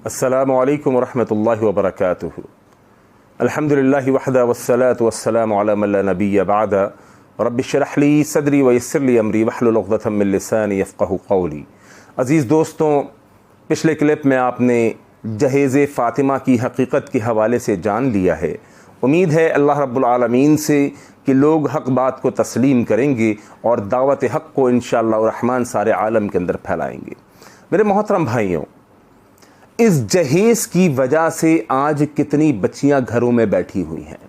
السلام علیکم ورحمۃ اللہ وبرکاتہ۔ الحمدللہ وحدہ والصلاۃ والسلام علی من لا نبی بعد، رب اشرح لی صدری ویسر لی امری واحلل عقدۃ من لسانی یفقہوا قولی۔ عزیز دوستوں، پچھلے کلپ میں آپ نے جہیز فاطمہ کی حقیقت کے حوالے سے جان لیا ہے۔ امید ہے اللہ رب العالمین سے کہ لوگ حق بات کو تسلیم کریں گے اور دعوت حق کو انشاءاللہ الرحمن سارے عالم کے اندر پھیلائیں گے۔ میرے محترم بھائیوں، اس جہیز کی وجہ سے آج کتنی بچیاں گھروں میں بیٹھی ہوئی ہیں۔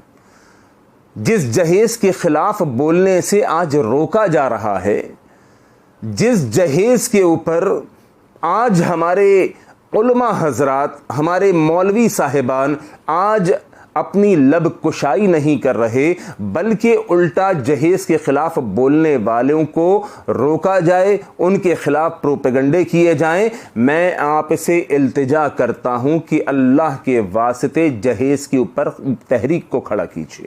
جس جہیز کے خلاف بولنے سے آج روکا جا رہا ہے، جس جہیز کے اوپر آج ہمارے علماء حضرات، ہمارے مولوی صاحبان آج اپنی لب کشائی نہیں کر رہے، بلکہ الٹا جہیز کے خلاف بولنے والوں کو روکا جائے، ان کے خلاف پروپیگنڈے کیے جائیں، میں آپ سے التجا کرتا ہوں کہ اللہ کے واسطے جہیز کے اوپر تحریک کو کھڑا کیجیے،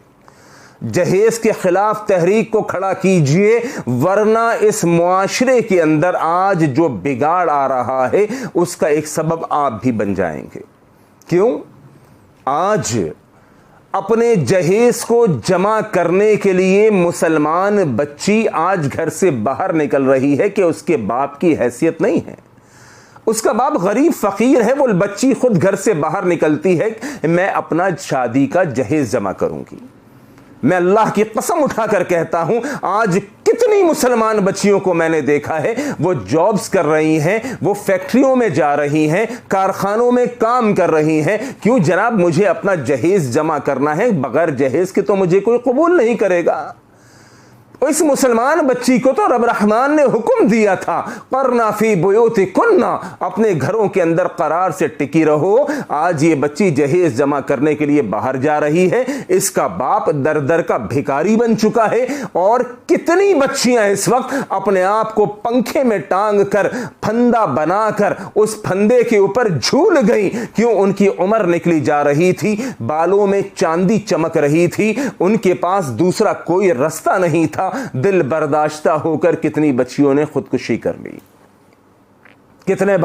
جہیز کے خلاف تحریک کو کھڑا کیجیے، ورنہ اس معاشرے کے اندر آج جو بگاڑ آ رہا ہے اس کا ایک سبب آپ بھی بن جائیں گے۔ کیوں؟ آج اپنے جہیز کو جمع کرنے کے لیے مسلمان بچی آج گھر سے باہر نکل رہی ہے کہ اس کے باپ کی حیثیت نہیں ہے، اس کا باپ غریب فقیر ہے، وہ بچی خود گھر سے باہر نکلتی ہے کہ میں اپنا شادی کا جہیز جمع کروں گی۔ میں اللہ کی قسم اٹھا کر کہتا ہوں، آج کتنی مسلمان بچیوں کو میں نے دیکھا ہے، وہ جابز کر رہی ہیں، وہ فیکٹریوں میں جا رہی ہیں، کارخانوں میں کام کر رہی ہیں۔ کیوں جناب؟ مجھے اپنا جہیز جمع کرنا ہے، بغیر جہیز کے تو مجھے کوئی قبول نہیں کرے گا۔ اس مسلمان بچی کو تو رب رحمان نے حکم دیا تھا، قرنا فی بیوتکن، اپنے گھروں کے اندر قرار سے ٹکی رہو۔ آج یہ بچی جہیز جمع کرنے کے لیے باہر جا رہی ہے، اس کا باپ در در کا بھکاری بن چکا ہے، اور کتنی بچیاں اس وقت اپنے آپ کو پنکھے میں ٹانگ کر، پھندا بنا کر اس پھندے کے اوپر جھول گئی۔ کیوں؟ ان کی عمر نکلی جا رہی تھی، بالوں میں چاندی چمک رہی تھی، ان کے پاس دوسرا کوئی رستہ نہیں تھا۔ دل برداشتہ ہو کر کتنی بچیوں نے خودکشی کر لی۔ کتنے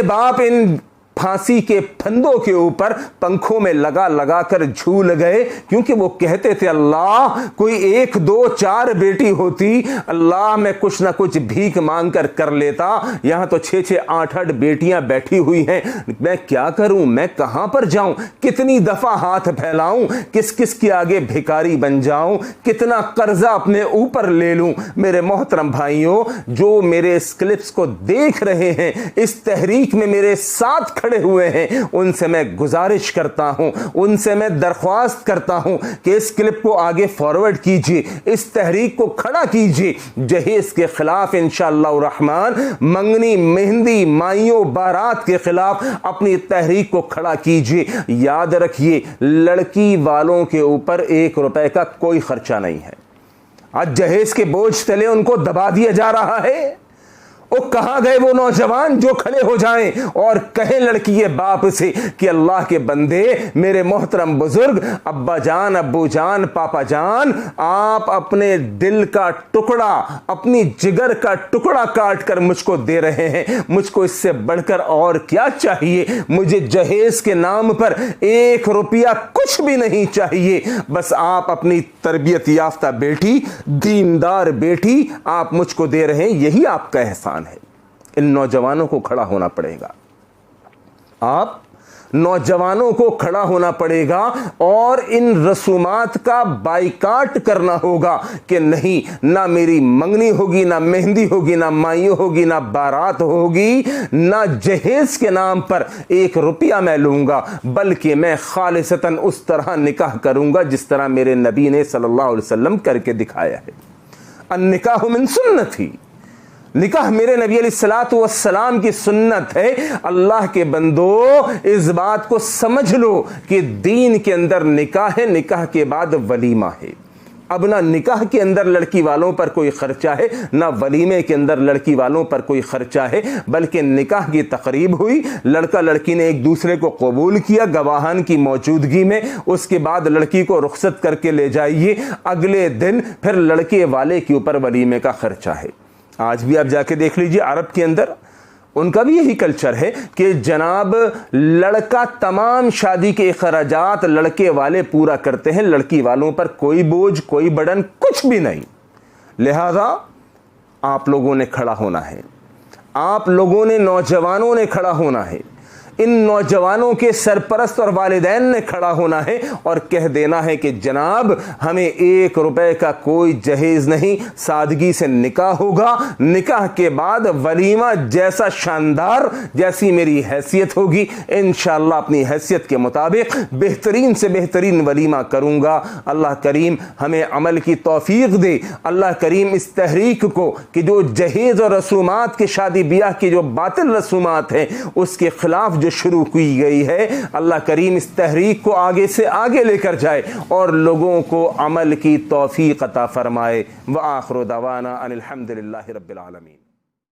باپ ان پھانسی کے پھندوں کے اوپر پنکھوں میں لگا لگا کر جھول گئے، کیونکہ وہ کہتے تھے اللہ کوئی 1 2 4 بیٹی ہوتی، اللہ میں کچھ نہ کچھ بھیک مانگ کر لیتا، یہاں تو 6 6 8 8 بیٹیاں بیٹھی ہوئی ہیں، میں کیا کروں، میں کہاں پر جاؤں، کتنی دفعہ ہاتھ پھیلاؤں، کس کس کے آگے بھکاری بن جاؤں، کتنا قرضہ اپنے اوپر لے لوں۔ میرے محترم بھائیوں، جو میرے اس کلپس کو دیکھ رہے ہیں، اس تحریک میں میرے ساتھ کھڑے ہوئے ہیں، ان سے میں گزارش کرتا ہوں، ان سے میں درخواست کرتا ہوں کہ اس کلپ کو آگے فارورڈ کیجیے، اس تحریک کو کھڑا کیجیے، جہیز کے خلاف انشاءاللہ الرحمن، منگنی مہندی مائیوں بارات کے خلاف اپنی تحریک کو کھڑا کیجیے۔ یاد رکھیے، لڑکی والوں کے اوپر 1 روپے کا کوئی خرچہ نہیں ہے۔ آج جہیز کے بوجھ تلے ان کو دبا دیا جا رہا ہے۔ وہ کہاں گئے وہ نوجوان جو کھڑے ہو جائیں اور کہیں لڑکی کے باپ سے کہ اللہ کے بندے، میرے محترم بزرگ، ابا جان، ابو جان، پاپا جان، آپ اپنے دل کا ٹکڑا، اپنی جگر کا ٹکڑا کاٹ کر مجھ کو دے رہے ہیں، مجھ کو اس سے بڑھ کر اور کیا چاہیے؟ مجھے جہیز کے نام پر 1 روپیہ کچھ بھی نہیں چاہیے، بس آپ اپنی تربیت یافتہ بیٹی، دیندار بیٹی آپ مجھ کو دے رہے ہیں، یہی آپ کا احسان ہے۔ ان نوجوانوں کو کھڑا ہونا پڑے گا، آپ نوجوانوں کو کھڑا ہونا پڑے گا اور ان رسومات کا بائیکاٹ کرنا ہوگا کہ نہیں، نہ میری منگنی ہوگی، نہ مہندی ہوگی، نہ مائیوں ہوگی، نہ بارات ہوگی، نہ جہیز کے نام پر 1 روپیہ میں لوں گا، بلکہ میں خالصتاً اس طرح نکاح کروں گا جس طرح میرے نبی نے صلی اللہ علیہ وسلم کر کے دکھایا ہے۔ النکاح من سنتی، نکاح میرے نبی علیہ الصلوۃ والسلام کی سنت ہے۔ اللہ کے بندو، اس بات کو سمجھ لو کہ دین کے اندر نکاح ہے، نکاح کے بعد ولیمہ ہے۔ اب نہ نکاح کے اندر لڑکی والوں پر کوئی خرچہ ہے، نہ ولیمے کے اندر لڑکی والوں پر کوئی خرچہ ہے، بلکہ نکاح کی تقریب ہوئی، لڑکا لڑکی نے ایک دوسرے کو قبول کیا گواہان کی موجودگی میں، اس کے بعد لڑکی کو رخصت کر کے لے جائیے، اگلے دن پھر لڑکے والے کے اوپر ولیمے کا خرچہ ہے۔ آج بھی آپ جا کے دیکھ لیجئے، عرب کے اندر ان کا بھی یہی کلچر ہے کہ جناب لڑکا تمام شادی کے اخراجات لڑکے والے پورا کرتے ہیں، لڑکی والوں پر کوئی بوجھ کوئی برڈن کچھ بھی نہیں. لہذا آپ لوگوں نے کھڑا ہونا ہے، آپ لوگوں نے نوجوانوں نے کھڑا ہونا ہے، ان نوجوانوں کے سرپرست اور والدین نے کھڑا ہونا ہے اور کہہ دینا ہے کہ جناب ہمیں 1 روپے کا کوئی جہیز نہیں، سادگی سے نکاح ہوگا، نکاح کے بعد ولیمہ جیسا شاندار جیسی میری حیثیت ہوگی انشاءاللہ اپنی حیثیت کے مطابق بہترین سے بہترین ولیمہ کروں گا. اللہ کریم ہمیں عمل کی توفیق دے. اللہ کریم اس تحریک کو کہ جو جہیز اور رسومات کے شادی بیاہ کی جو باطل رسومات ہیں اس کے خلاف جو شروع کی گئی ہے، اللہ کریم اس تحریک کو آگے سے آگے لے کر جائے اور لوگوں کو عمل کی توفیق عطا فرمائے. وآخر دعوانا ان الحمد للہ رب العالمین.